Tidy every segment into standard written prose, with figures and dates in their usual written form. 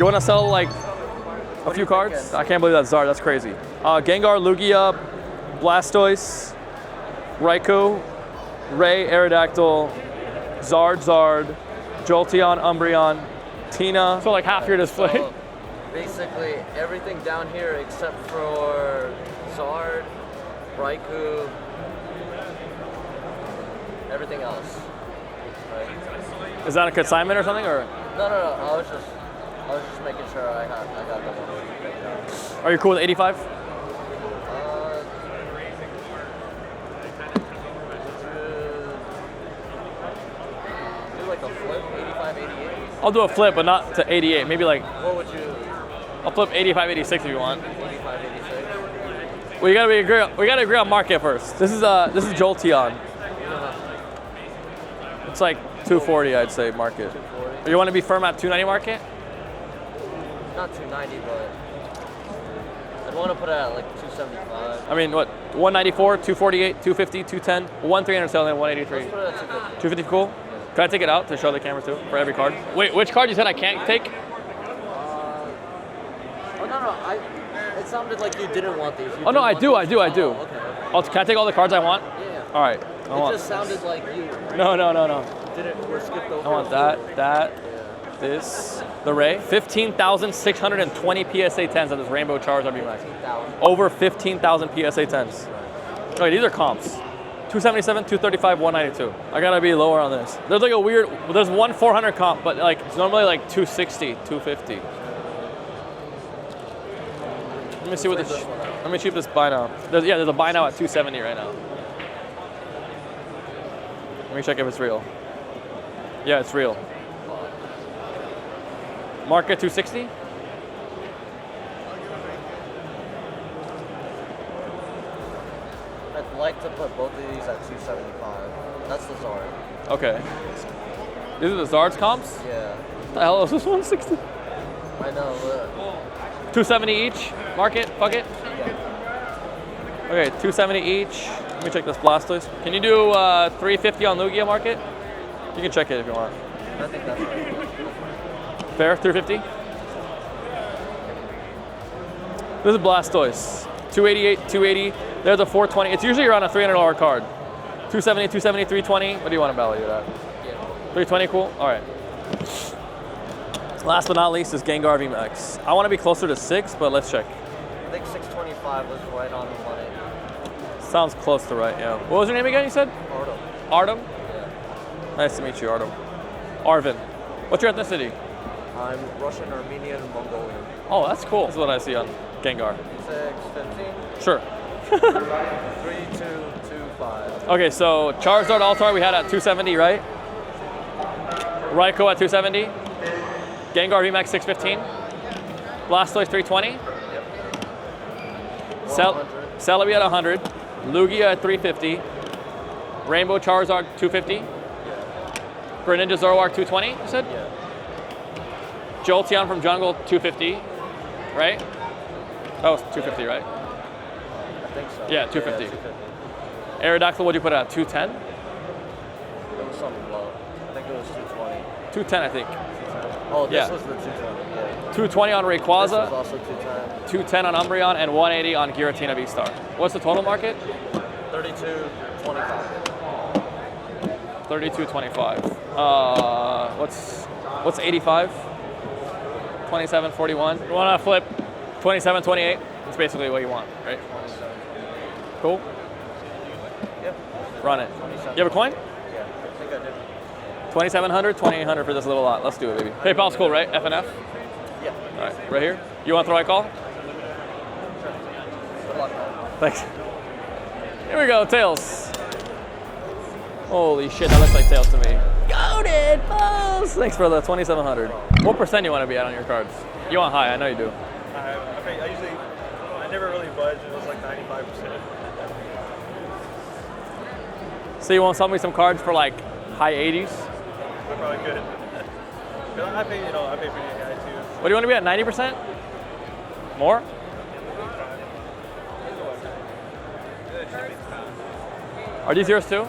You want to sell like a few cards? I can't believe that's Zard. That's crazy. Gengar, Lugia, Blastoise, Raikou, Ray, Aerodactyl, Zard, Jolteon, Umbreon, Tina. So like half your display. So basically everything down here except for Zard, Raikou, everything else. Right? Is that a consignment or something, or? No. I was just making sure I got the one. Are you cool with 85? Do like a flip, 85, 88. I'll do a flip, but not to 88. Maybe like, What would you? I'll flip 85, 86 if you want. 85, 86. We gotta agree on market first. This is Jolteon. It's like 240, I'd say market. 240. You want to be firm at 290 market? Not 290, but I'd want to put it at like 275. I mean, what? 194, 248, 250, 210, 1300 selling, 183. Let's put it at 250. 250 cool? Can I take it out to show the camera too for every card? Wait, which card you said I can't take? It sounded like you didn't want these. Oh no, I do. Oh, okay. Oh, can I take all the cards I want? Yeah. All right. It just sounded like you No. were skipped over. I want that, this, the Ray. 15,620 PSA 10s on this Rainbow Charizard VMAX. 15,000. Over 15,000 PSA 10s. Wait, these are comps. 277, 235, 192. I gotta be lower on this. There's like there's one 400 comp, but like it's normally like 260, 250. Let me see what let me see if this buy now. There's a buy now at 270 right now. Let me check if it's real. Yeah, it's real. Market 260? I'd like to put both of these at 275. That's the Zard. Okay. These are the Zards comps? Yeah. What the hell is this 160? I know. 270 each? Market? Fuck it? Yeah. Okay, 270 each. Let me check this Blastoise. Can you do 350 on Lugia market? You can check it if you want. I think that's right. Fair? 350? This is Blastoise. 288, 280. There's a 420. It's usually around a $300 card. 270, 270, 320. What do you want to value it at? Yeah. 320, cool? All right. Last but not least is Gengar VMAX. I want to be closer to 6, but let's check. I think 625 was right on the money. Sounds close to right, yeah. What was your name again, you said? Artem. Artem? Yeah. Nice to meet you, Artem. Arvin. What's your ethnicity? I'm Russian, Armenian, Mongolian. Oh, that's cool. That's what I see on Gengar. 615. Sure. 3225. Okay, so Charizard Altar we had at 270, right? Raikou at 270. Gengar VMAX 615. Blastoise 320. Yep. Celebi at 100. Lugia at 350. Rainbow Charizard 250. Yeah. Greninja Zoroark 220, you said? Yeah. Jolteon from Jungle 250, right? That was 250, right? I think so. Yeah, 250. Yeah, 250. Aerodactyl, what'd you put it at? 210? It was something low. I think it was 220. 210, I think. 210. Oh, this Yeah. was the 220. Yeah. 220 on This Rayquaza, was also 210. 210 on Umbreon, and 180 on Giratina V-Star. What's the total market? 3225. 32.25. What's 85? 27.41. You want to flip 27.28? That's basically what you want, right? Cool. Yep. Run it. 27. You have a coin? Yeah, I think I did. 2,700, 2,800 for this little lot. Let's do it, baby. PayPal's cool, right? FNF? Yeah. All right, right here. You want to throw a call? Good luck, man. Thanks. Here we go, Tails. Holy shit, that looks like Tails to me. Goated, balls! Thanks for the 2,700. What percent you want to be at on your cards? You want high, I know you do. I never really budge. It was like 95%. So you want to sell me some cards for like high 80s? I probably could. I pay pretty high too. What do you want to be at, 90%? More? Are these yours too?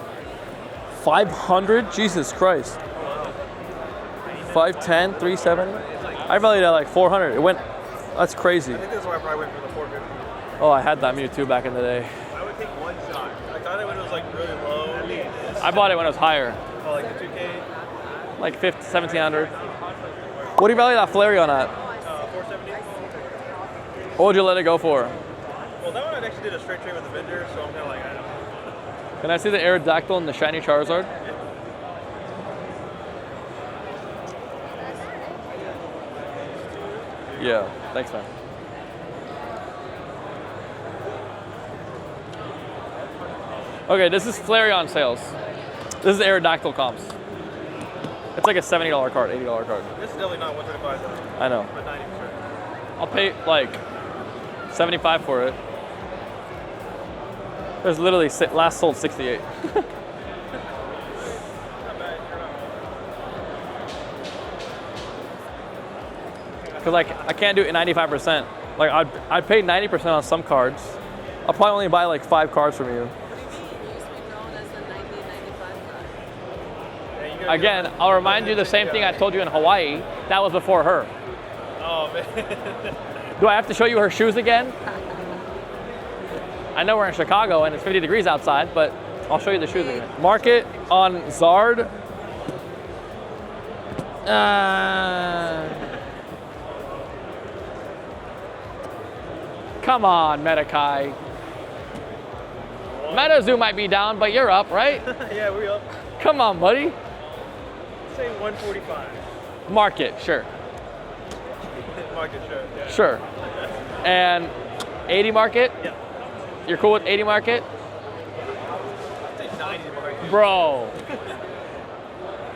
500? Jesus Christ. 510, 370? I valued it at like 400. It went. That's crazy. I think that's why I probably went for the 450. Oh, I had that Mewtwo back in the day. I would take one shot. I got it when it was like really low. I bought it when it was higher, Oh, like the 2K, like 1700. What do you value that Flareon at? 470. What would you let it go for? Well, that one I actually did a straight trade with the vendor, so I'm kind of like, I don't know. Can I see the Aerodactyl and the shiny Charizard? Yeah, thanks, man. Okay, this is Flareon sales. This is Aerodactyl comps. It's like a $70 card, $80 card. This is definitely not 125 though, I know. but 90%. I'll pay like 75 for it. There's literally last sold 68. Cause like I can't do it 95%. Like I'd pay 90% on some cards. I'll probably only buy like 5 cards from you. Again, I'll remind you the same thing I told you in Hawaii. That was before her. Oh man. Do I have to show you her shoes again? I know we're in Chicago and it's 50 degrees outside, but I'll show you the shoes again. Market on Zard. Come on, Metakai. MetaZoo might be down, but you're up, right? Yeah, we up. Come on, buddy. Say 145. Market, sure. Market, sure. Yeah. Sure. And 80 market? Yeah. You're cool with 80 market? Say 90 market. Bro.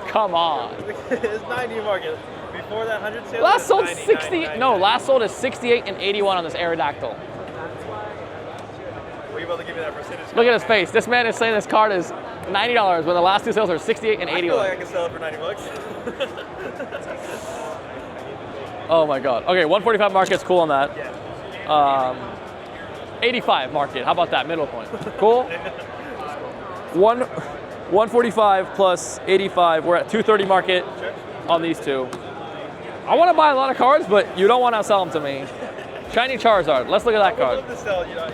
Come on. It's 90 market. Before that 100 sale. Last it's sold 90, 60. 90, No, 90. last sold is 68 and 81 on this Aerodactyl. Were you able to give me that percentage? Look at his face. This man is saying this card is $90 when the last 2 sales are 68 and I 81. feel like I can sell it for 90 bucks. Oh my God. Okay, 145 market's cool on that. Yeah. 85 market. How about that middle point? Cool. 145 plus 85. We're at 230 market on these two. I want to buy a lot of cards, but you don't want to sell them to me. Shiny Charizard. Let's look at that I card. would love to sell, you know.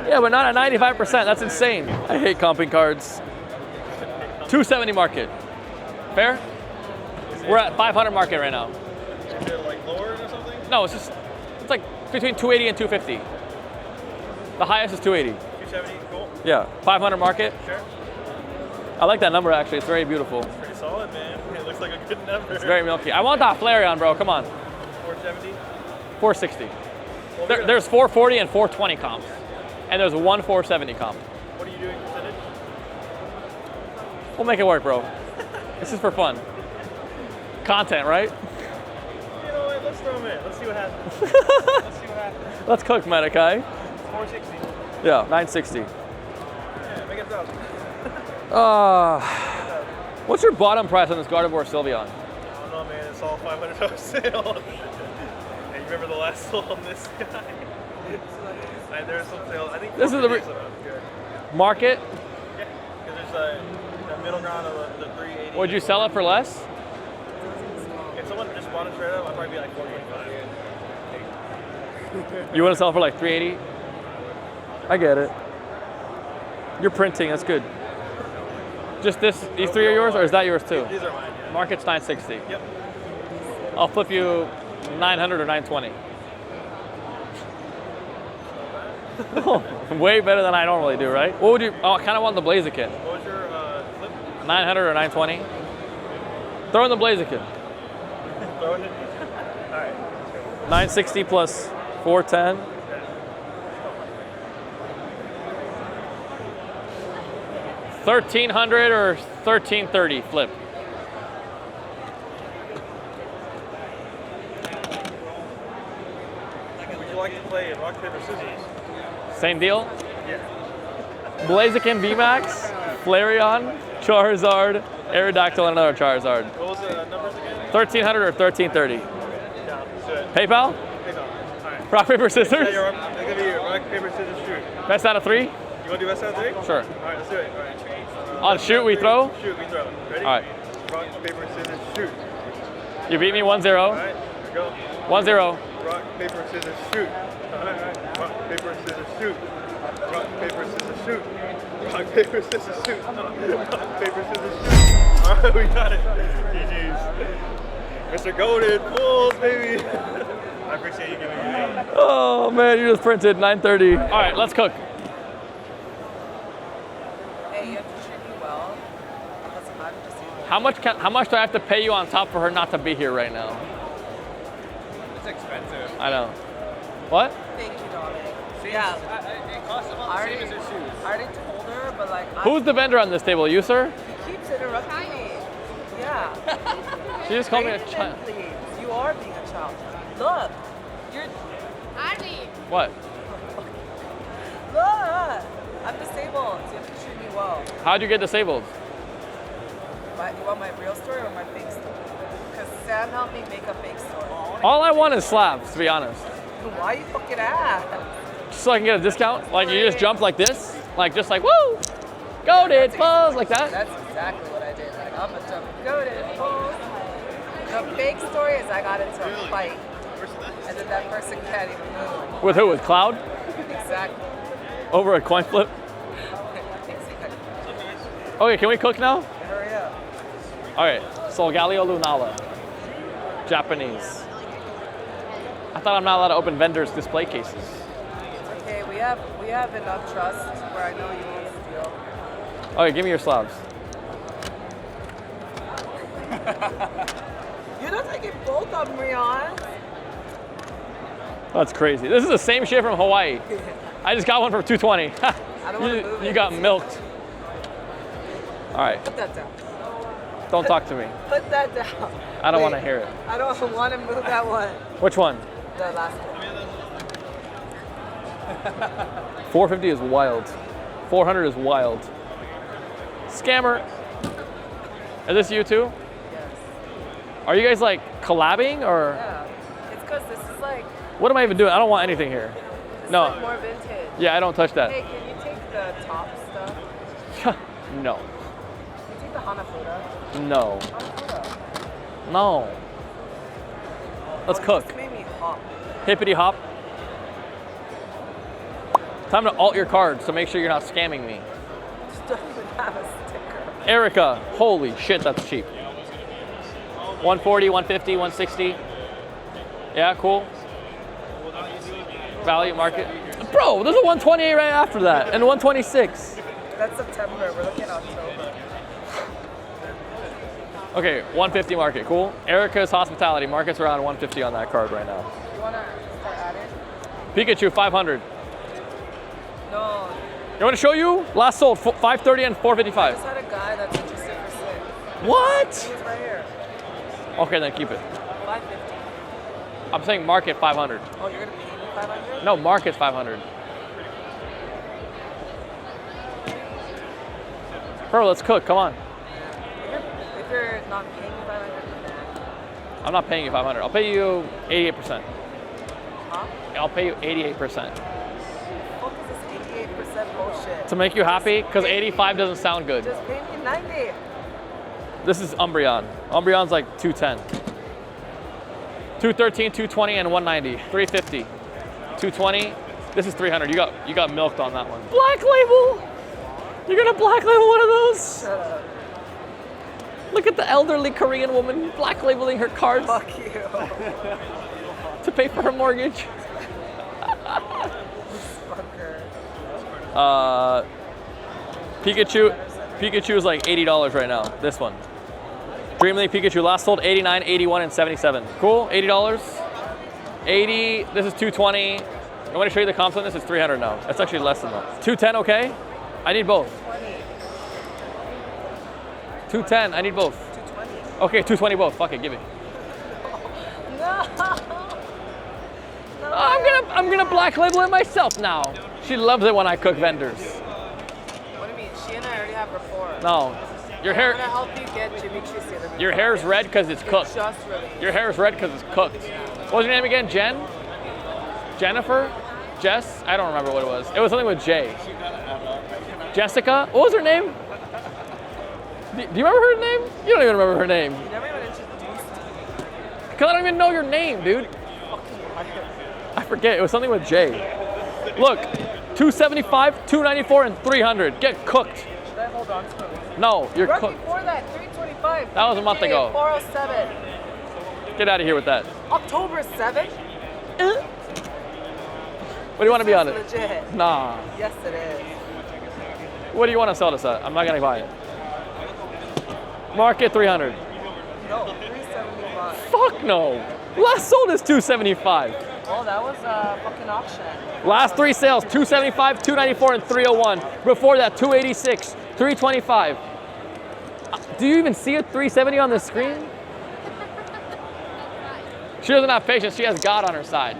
Yeah, but not at 95%. That's insane. I hate comping cards. 270 market. Fair? We're at 500 market right now. Is it like lower or something? No, it's like between 280 and 250. The highest is 280. 270, cool. Yeah, 500 market. Sure. I like that number actually. It's very beautiful. Pretty solid, man. It looks like a good number. It's very milky. I want that Flareon, bro. Come on. 470. 460. Well, There's 440 and 420 comps, and there's one 470 comp. What are you doing percentage? We'll make it work, bro. This is for fun. Content, right? You know what? Let's throw them in. Let's see what happens. Let's see what happens. Let's cook, Metakai. 460. Yeah, 960. Yeah, make it 1,000. What's your bottom price on this Gardevoir Sylveon? I don't know, man. It's all $500 sale. Hey, you remember the last sold on this guy? Like, there's some sales. I think This is the good. Market. Yeah, because there's the middle ground of the 380. Would you sell it for less? If someone just bought it straight up, I'd probably be like 425. You want to sell it for like 380? I get it. You're printing. That's good. Just these three are yours, or is that yours too? These are mine. Yeah. Market's 960. Yep. I'll flip you 900 or 920. Way better than I normally do, right? What would you? Oh, I kind of want the Blaziken. What was your flip? 900 or 920. Throw in the Blaziken. Throw it in. All right. 960 plus 410. $1,300 or $1,330 flip. Would you like to play rock, paper, scissors? Same deal? Yeah. Blaziken VMAX, Flareon, Charizard, Aerodactyl, and another Charizard. What was the numbers again? 1,300 or 1,330. Yeah, let's do it. PayPal? PayPal. All right. Rock, paper, Yeah, scissors? you're up. It's going to be rock, paper, scissors, shoot. Best out of 3? You want to do best out of 3? Sure. All right, let's do it. All right. On Best shoot, out of we 3. throw? Shoot, we throw. Ready? All right. Rock, paper, scissors, shoot. You beat me 1-0. All right, here we go. 1-0. Rock, paper, scissors, shoot. All right. Rock, paper, scissors, shoot. Rock, paper, scissors, shoot. Rock, paper, scissors, shoot. Rock, paper, scissors, shoot. All right, we got it. GG's. Mr. Golden, Bulls, baby. I appreciate you giving me that. Oh man, you just printed 9:30. All right, let's cook. Hey, you have to treat me well. Because I'm disabled. How much do I have to pay you on top for her not to be here right now? It's expensive. I know. What? Thank you, darling. Yeah, It costs about I already told her, but like, Who's the vendor on this table? You, sir? he keeps interrupting me. Yeah. She just called me a Rein it in, child. please. You are being a child. Look, you're. What? Look, I'm disabled. So you have to treat me well. How'd you get disabled? You want my real story or my fake story? Because Sam helped me make a fake story. All I want is slabs, to be honest. Why you fucking ass? Just so I can get a discount. Like you just jump like this, like just like woo, goated balls like that. That's exactly what I did. Like, I'm a jump goated. The fake story is I got into a fight, and then that person can't even move. With who? With Cloud? Exactly. Over a coin flip. Exactly. Okay, can we cook now? Hurry up. All right. Solgaleo lunala, Japanese. I thought I'm not allowed to open vendors' display cases. Okay, we have enough trust where I know you won't steal. Okay, give me your slabs. You're not taking both of them, Rion. That's crazy. This is the same shit from Hawaii. I just got one for 220. I don't want to move You it. got milked. All right, Put that down. don't talk to me. Put that down. I don't Wait, want to hear it. I don't want to move that one. Which one? The last one. 450 is wild. 400 is wild. Scammer. Is this you too? Yes. Are you guys like collabing or Yeah. It's because this is like, what am I even doing? I don't want anything here. this No. is like more vintage. Yeah, I don't touch that. Hey, can you take the top stuff? No. Can you take the Hanafuda? No. Hanafuda. No. Let's Oh, you cook. just made me hop. Hippity hop. Time to alt your card, so make sure you're not scamming me. Just don't even have a sticker. Erica, holy shit, that's cheap. 140, 150, 160. Yeah, cool. Value market. Bro, there's a 128 right after that, and 126. That's September. We're looking at October. Okay, 150 market, cool. Erica's hospitality, market's around 150 on that card right now. You want to start adding? Pikachu, 500. No. You want to show you? Last sold, 530 and I 455. just had a guy that's interested for six. What? He was right here. Okay, then keep it. 550. I'm saying market 500. Oh, you're gonna pay me 500? No, market's 500. Bro, let's cook, come on. If you're not paying me 500, I'm not paying you 500. I'll pay you 88%. huh? I'll pay you 88%. What is this 88% bullshit? To make you happy, because 85 doesn't sound good. Just pay me 90. This is Umbreon. Umbreon's like 210. 213, 220, and 190. 350. 220. This is 300. You got milked on that one. Black label! You're gonna black label one of those? Shut up. Look at the elderly Korean woman black labeling her cards Fuck you. to pay for her mortgage. Fucker. Pikachu is like $80 right now. This one. Dream League Pikachu last sold 89, 81, and 77. Cool, $80. 80. This is 220. I want to show you the comps on this. It's 300 now. That's actually less than that. 210, okay? I need both. 210. I need both. 220. Okay, 220 both. Fuck it, give it. No. No. I'm gonna black label it myself now. She loves it when I cook vendors. What do you mean? She and I already have rapport. No, your I'm hair. gonna help you get Jimmy Choo's the other Your hair's red because it's cooked. Just released. Your hair is red because it's cooked. What was your name again? Jen? Jennifer? Jess? I don't remember what it was. It was something with J. Jessica? What was her name? Do you remember her name? You don't even remember her name. You never even introduced me. Because I don't even know your name, dude. I forget. It was something with J. Look, 275, 294, and 300. Get cooked. Should I hold on to it? No, you're Right cooked. before that, 325. That was a month ago. 407. Get out of here with that. October 7th? What do you want to be on it? Legit. Nah. Yes, it is. What do you want to sell this at? I'm not gonna buy it. Market 300. No, 375. Fuck no. Last sold is 275. Oh, that was a fucking auction. Last 3 sales, 275, 294, and 301. Before that, 286, 325. Do you even see a 370 on the screen? She doesn't have patience. She has God on her side.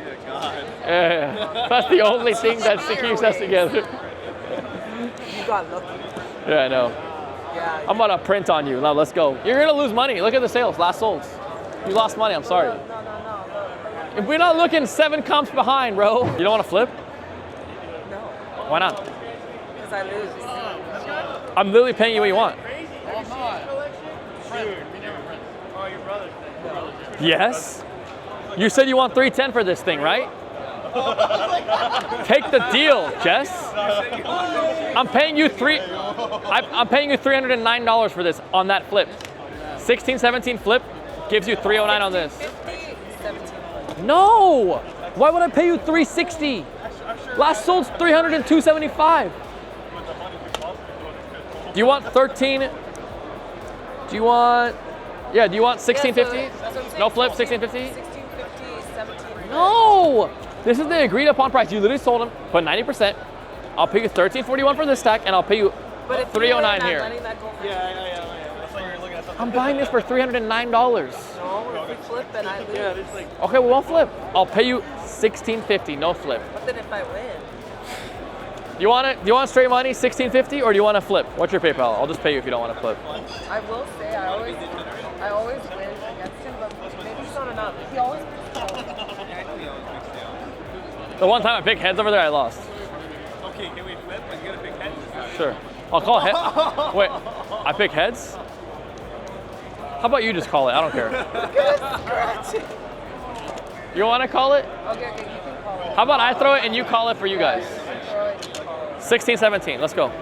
Yeah, that's the only thing that she keeps us together. You got lucky. Yeah, I know. Yeah. I'm gonna print on you. Now let's go. You're gonna lose money. Look at the sales. Last solds. You lost money. I'm sorry. No. If we're not looking 7 comps behind, bro. You don't want to flip? No. Why not? Because I lose. I'm literally paying you what you want. Oh, your brother. Yes. You said you want 310 for this thing, right? Take the deal, Jess. I'm paying you $309 for this on that flip. 16-17 flip gives you 309 on this. 50, 17. No. Why would I pay you 360? Last sold's 300 and 275. Do you want 13? Do you want 1650? No flip, 1650? 1650, 17. No! This is the agreed upon price. You literally sold them, put 90%. I'll pay you 1341 for this stack, and I'll pay you But if 309 you're here. letting that go for Yeah. That's like you're looking at something. I'm buying this for $309. No, if we flip and I lose. Yeah, it's like. Okay, we won't flip. I'll pay you 1650, no flip. But then if I win, You want it? Do you want straight money, 1650, or do you want to flip? What's your PayPal? I'll just pay you if you don't want to flip. I will say I always win against him, but maybe he's not enough. He always picks calls. The one time I picked heads over there, I lost. Okay, can we flip and get a big head? Sure. I'll call head. Wait, I pick heads? How about you just call it? I don't care. You want to call it? Okay, you can call it. How about I throw it and you call it for you guys? Throw it, you call it. 16-17, let's go. You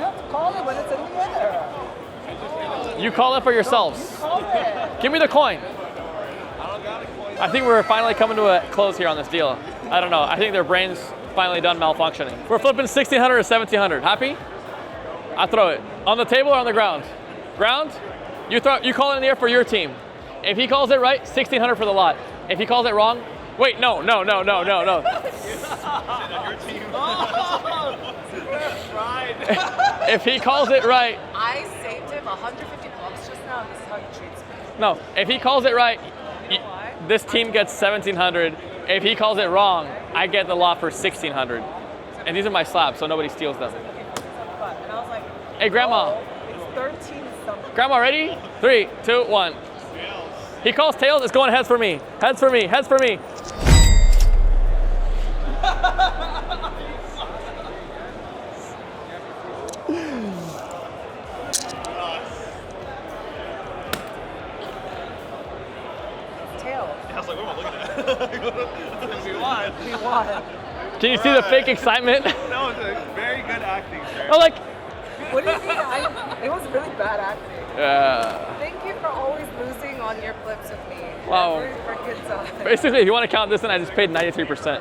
have to call it when it's in the air. You call it for yourselves. Call it. Give me the coin. I think we're finally coming to a close here on this deal. I don't know. I think their brain's finally done malfunctioning. We're flipping 1600 or 1700. Happy? I throw it. On the table or on the ground? Ground? You call it in the air for your team. If he calls it right, 1600 for the lot. If he calls it wrong, wait, no. If he calls it right, I saved him $150 just now, and this is how he treats me. no. If he calls it right, Why? this team gets 1700. If he calls it wrong, I get the lot for 1600. And these are my slabs, so nobody steals them. And I was like, Hey, Grandma. oh, it's 13 something. Grandma, ready? 3, 2, 1. He calls tails, it's going heads for me. Heads for me, heads for me. Tails. I was like, what am I looking at? We won. We won. Can you see the fake excitement? That was a very good acting, sir. I'm like, What do you mean? It was really bad acting. Thank you for always losing on your flips with me. Wow. Every freaking time. basically, if you want to count this in, I just paid 93%.